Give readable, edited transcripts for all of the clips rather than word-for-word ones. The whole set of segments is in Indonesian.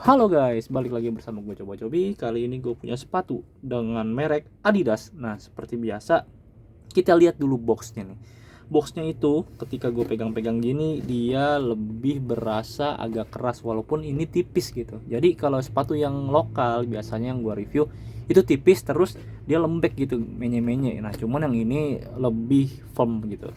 Halo guys, balik lagi bersama gue Coba Cobi. Kali ini gue punya sepatu dengan merek Adidas. Nah, seperti biasa, kita lihat dulu boxnya nih. Boxnya itu ketika gue pegang-pegang gini, dia lebih berasa agak keras walaupun ini tipis gitu. Jadi kalau sepatu yang lokal biasanya yang gue review itu tipis terus dia lembek gitu, menye-menye. Nah, cuman yang ini lebih firm gitu.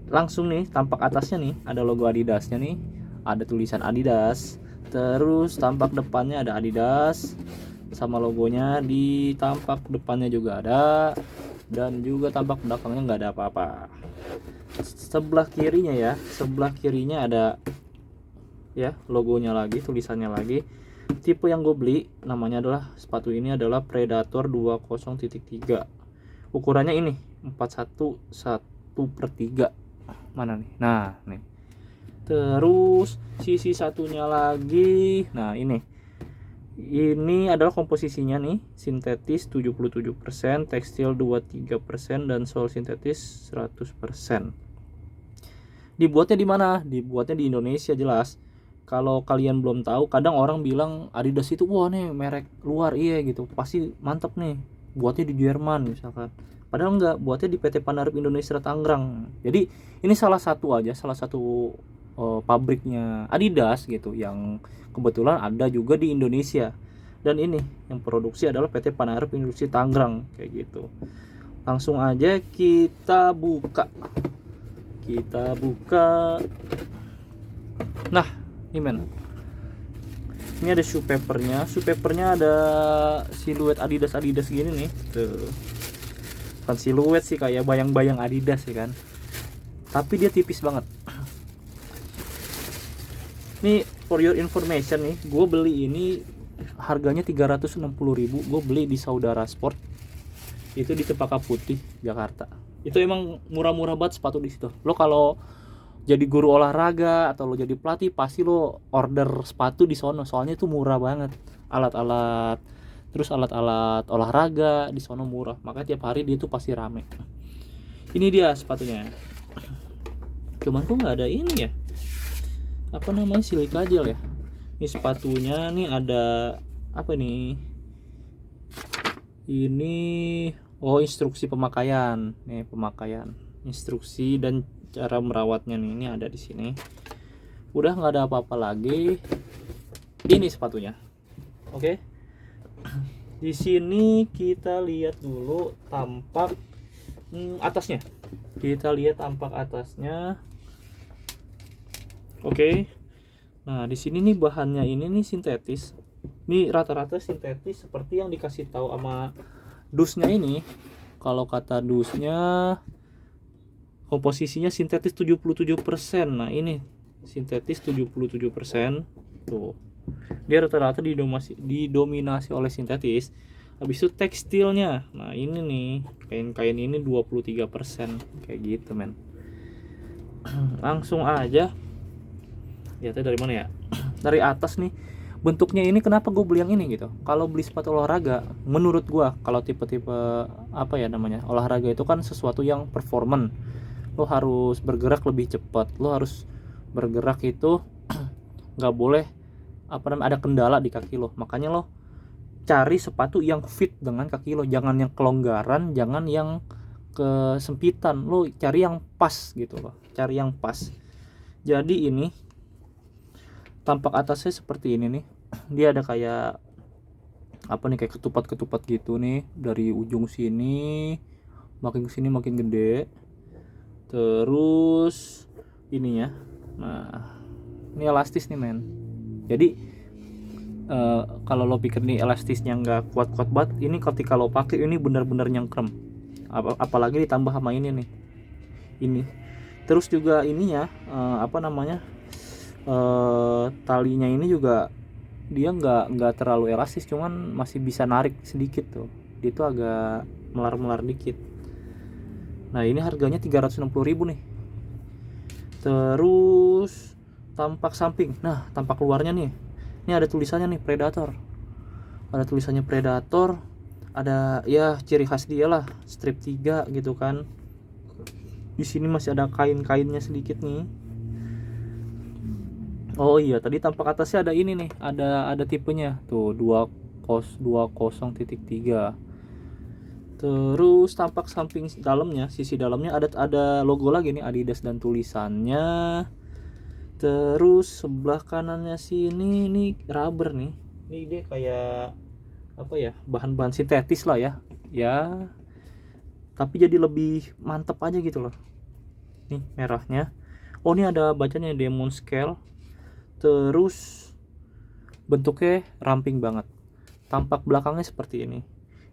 Langsung nih, tampak atasnya nih ada logo Adidasnya nih, ada tulisan Adidas. Terus tampak depannya ada Adidas sama logonya, di tampak depannya juga ada, dan juga tampak belakangnya nggak ada apa-apa. Sebelah kirinya ada ya logonya lagi, tulisannya lagi. Tipe yang gue beli namanya adalah, sepatu ini adalah Predator 20.3. Ukurannya ini 411/3. Mana nih? Nah, nih. Terus sisi satunya lagi. Nah, ini adalah komposisinya nih, sintetis 77%, tekstil 23%, dan sol sintetis 100%. Dibuatnya di mana? Dibuatnya di Indonesia jelas. Kalau kalian belum tahu, kadang orang bilang Adidas itu wah nih merek luar, iya gitu. Pasti mantep nih. Buatnya di Jerman misalkan. Padahal enggak, buatnya di PT Panarip Indonesia Tangerang. Jadi ini salah satu pabriknya Adidas gitu yang kebetulan ada juga di Indonesia. Dan ini yang produksi adalah PT Panarip Indonesia Tangerang kayak gitu. Langsung aja kita buka. Nah, ini men. Ini ada shoe papernya. Shoe papernya ada siluet Adidas gini nih. Tuh. Bukan siluet sih, kayak bayang-bayang Adidas ya kan. Tapi dia tipis banget. Nih for your information nih, gue beli ini harganya 360.000. Gue beli di Saudara Sport. Itu di Cempaka Putih, Jakarta. Itu emang murah-murah banget sepatu di situ. Lo kalau jadi guru olahraga atau lo jadi pelatih pasti lo order sepatu di sono, soalnya itu murah banget. Alat-alat olahraga di sono murah, makanya tiap hari dia tuh pasti rame. Ini dia sepatunya, cuman tuh nggak ada ini ya, apa namanya, silika gel ya. Ini sepatunya nih ada apa nih, ini instruksi pemakaian nih, instruksi dan cara merawatnya nih, ini ada di sini. Udah nggak ada apa-apa lagi. Ini sepatunya. Oke. Di sini kita lihat dulu tampak atasnya. Oke. Nah, di sini nih bahannya ini nih sintetis. Ini rata-rata sintetis seperti yang dikasih tahu sama dusnya ini. Kalau kata dusnya komposisinya sintetis 77%. Nah, ini sintetis 77%. Tuh. Dia rata-rata didominasi oleh sintetis. Habis itu tekstilnya. Nah, ini nih, kain-kain ini 23%. Kayak gitu, men. Langsung aja. Lihatnya dari mana ya? Dari atas nih. Bentuknya ini kenapa gue beli yang ini gitu. Kalau beli sepatu olahraga, menurut gue kalau tipe-tipe apa ya namanya, olahraga itu kan sesuatu yang performan. Lo harus bergerak lebih cepat, lo harus bergerak itu nggak boleh ada kendala di kaki lo. Makanya lo cari sepatu yang fit dengan kaki lo, jangan yang kelonggaran, jangan yang kesempitan. Lo cari yang pas gitu loh, cari yang pas. Jadi ini tampak atasnya seperti ini nih. Dia ada kayak apa nih, kayak ketupat gitu nih, dari ujung sini makin kesini makin gede. Terus ininya, nah ini elastis nih men. Jadi kalau lo pikir nih elastisnya nggak kuat-kuat banget, ini ketika lo pakai ini benar-benar nyengkrem. Apalagi ditambah sama ini nih, ini. Terus juga ininya talinya ini juga dia nggak terlalu elastis, cuman masih bisa narik sedikit tuh. Dia tuh agak melar-melar dikit. Nah, ini harganya 360.000 nih. Terus tampak samping. Nah, tampak luarnya nih. Ini ada tulisannya nih, Predator. Ada tulisannya Predator. Ada ya ciri khas dia lah, strip 3 gitu kan. Di sini masih ada kain-kainnya sedikit nih. Oh iya, tadi tampak atasnya ada ini nih, ada tipenya tuh 20.3. Terus tampak samping dalamnya, sisi dalamnya ada logo lagi nih, Adidas dan tulisannya. Terus sebelah kanannya sini nih rubber nih. Ini dia kayak apa ya, bahan-bahan sintetis lah ya. Ya, tapi jadi lebih mantep aja gitu loh. Nih merahnya. Oh, ini ada bacanya Demon Scale. Terus bentuknya ramping banget. Tampak belakangnya seperti ini.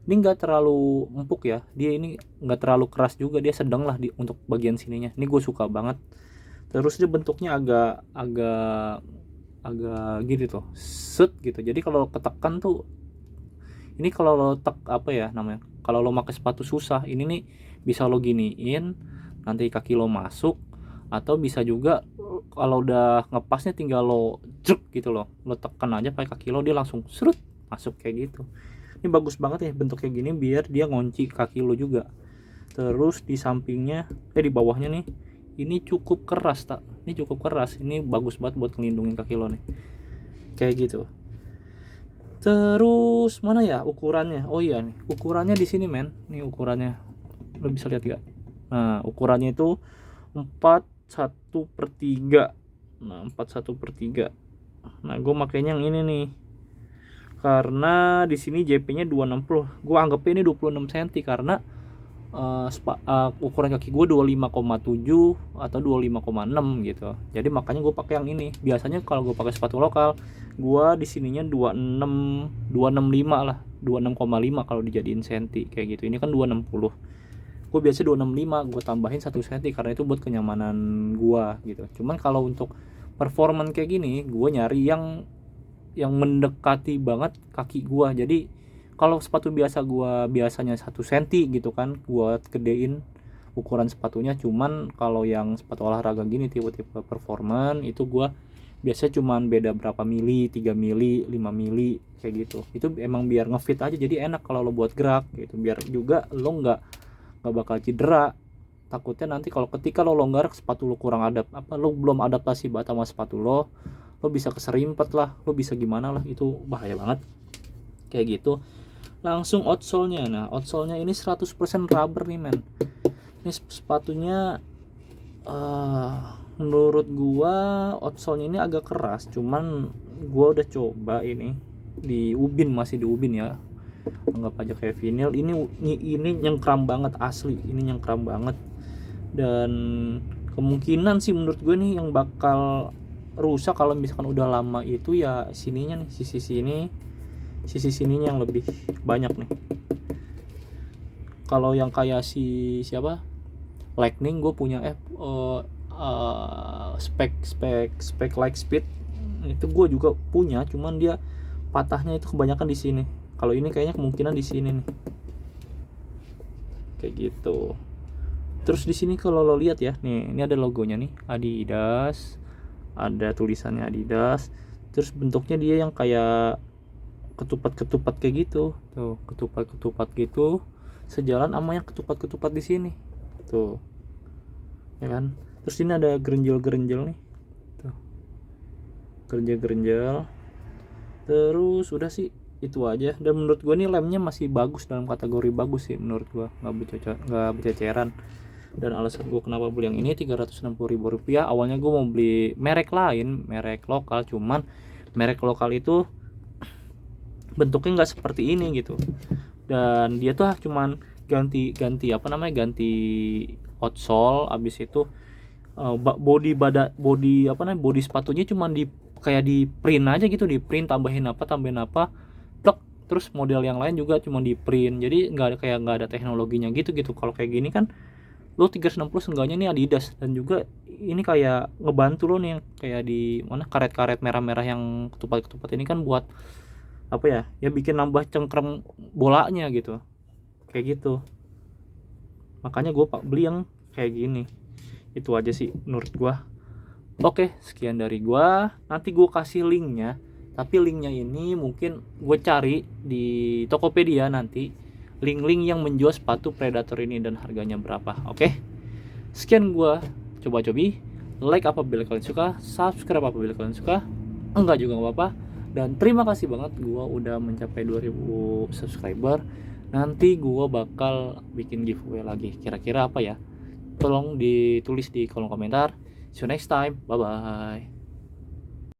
Ini nggak terlalu empuk ya, dia ini nggak terlalu keras juga, dia sedang lah untuk bagian sininya. Ini gue suka banget. Terus dia bentuknya agak agak agak gitu tuh, set gitu. Jadi kalau ketekan tuh, ini kalau lo apa ya namanya, kalau lo pakai sepatu susah, ini nih bisa lo giniin, nanti kaki lo masuk. Atau bisa juga kalau udah ngepasnya tinggal lo juk gitu lo tekan aja pakai kaki lo, dia langsung serut masuk kayak gitu. Ini bagus banget ya bentuknya gini, biar dia ngunci kaki lo juga. Terus di sampingnya, di bawahnya nih, ini cukup keras tak, ini cukup keras, ini bagus banget buat ngelindungin kaki lo nih, kayak gitu. Terus mana ya ukurannya? Oh iya nih, ukurannya di sini men. Nih ukurannya, lo bisa lihat gak? Nah ukurannya itu 41/3. Nah 41/3. Nah gue makainya yang ini nih, karena di sini JP-nya 260. Gue anggapnya ini 26 cm karena ukuran kaki gue 25,7 atau 25,6 gitu. Jadi makanya gue pakai yang ini. Biasanya kalau gue pakai sepatu lokal, gue di sininya 26, 265 lah, 26,5 kalau dijadiin senti kayak gitu. Ini kan 260. Gue biasa 265, gue tambahin 1 cm karena itu buat kenyamanan gue gitu. Cuman kalau untuk performan kayak gini, gue nyari yang mendekati banget kaki gue. Jadi kalau sepatu biasa gua biasanya 1 cm gitu kan, gua gedein ukuran sepatunya. Cuman kalau yang sepatu olahraga gini tipe-tipe performan itu gua biasa cuman beda berapa mili, 3 mili, 5 mili kayak gitu. Itu emang biar ngefit aja, jadi enak kalau lo buat gerak gitu. Biar juga lo nggak bakal cedera. Takutnya nanti kalau ketika lo longgar, sepatu lo kurang lo belum adaptasi banget sama sepatu lo bisa keserimpet lah, lo bisa gimana lah, itu bahaya banget kayak gitu. Langsung outsole-nya. Nah, outsole-nya ini 100% rubber nih, men. Ini sepatunya menurut gua outsole-nya ini agak keras, cuman gua udah coba ini di ubin, masih di ubin ya. Anggap aja kayak vinyl. Ini nyengkram banget asli. Ini nyengkram banget. Dan kemungkinan sih menurut gue nih yang bakal rusak kalau misalkan udah lama itu ya sininya nih, sisi sininya yang lebih banyak nih. Kalau yang kayak siapa Lightning, gue punya spek like speed itu gue juga punya, cuman dia patahnya itu kebanyakan di sini. Kalau ini kayaknya kemungkinan di sini nih, kayak gitu. Terus di sini kalau lo lihat ya, nih ini ada logonya nih, Adidas, ada tulisannya Adidas. Terus bentuknya dia yang kayak ketupat kayak gitu tuh, ketupat gitu, sejalan sama yang ketupat di sini tuh ya kan. Terus ini ada gerenjel nih tuh, gerenjel. Terus udah sih itu aja. Dan menurut gue nih lemnya masih bagus, dalam kategori bagus sih menurut gue, nggak berceceran. Dan alasan gue kenapa beli yang ini 360.000 rupiah, awalnya gue mau beli merek lain, merek lokal, cuman merek lokal itu bentuknya nggak seperti ini gitu. Dan dia tuh cuman ganti outsole, abis itu body spatunya cuman kayak di print aja gitu, di print tambahin apa plek. Terus model yang lain juga cuma di print, jadi nggak ada teknologinya gitu. Kalau kayak gini kan lo 360 seenggaknya nih Adidas. Dan juga ini kayak ngebantu lo nih, yang kayak di mana karet-karet merah-merah yang ketupat ini kan buat apa ya bikin nambah cengkrem bolanya gitu, kayak gitu. Makanya gue beli yang kayak gini. Itu aja sih menurut gue. Oke, sekian dari gue. Nanti gue kasih linknya, tapi linknya ini mungkin gue cari di Tokopedia nanti, link-link yang menjual sepatu Predator ini dan harganya berapa. Oke, sekian gue coba-cobi. like apabila kalian suka, subscribe apabila kalian suka, enggak juga nggak apa-apa. Dan terima kasih banget gua udah mencapai 2000 subscriber. Nanti gua bakal bikin giveaway lagi. Kira-kira apa ya? Tolong ditulis di kolom komentar. See you next time. Bye bye.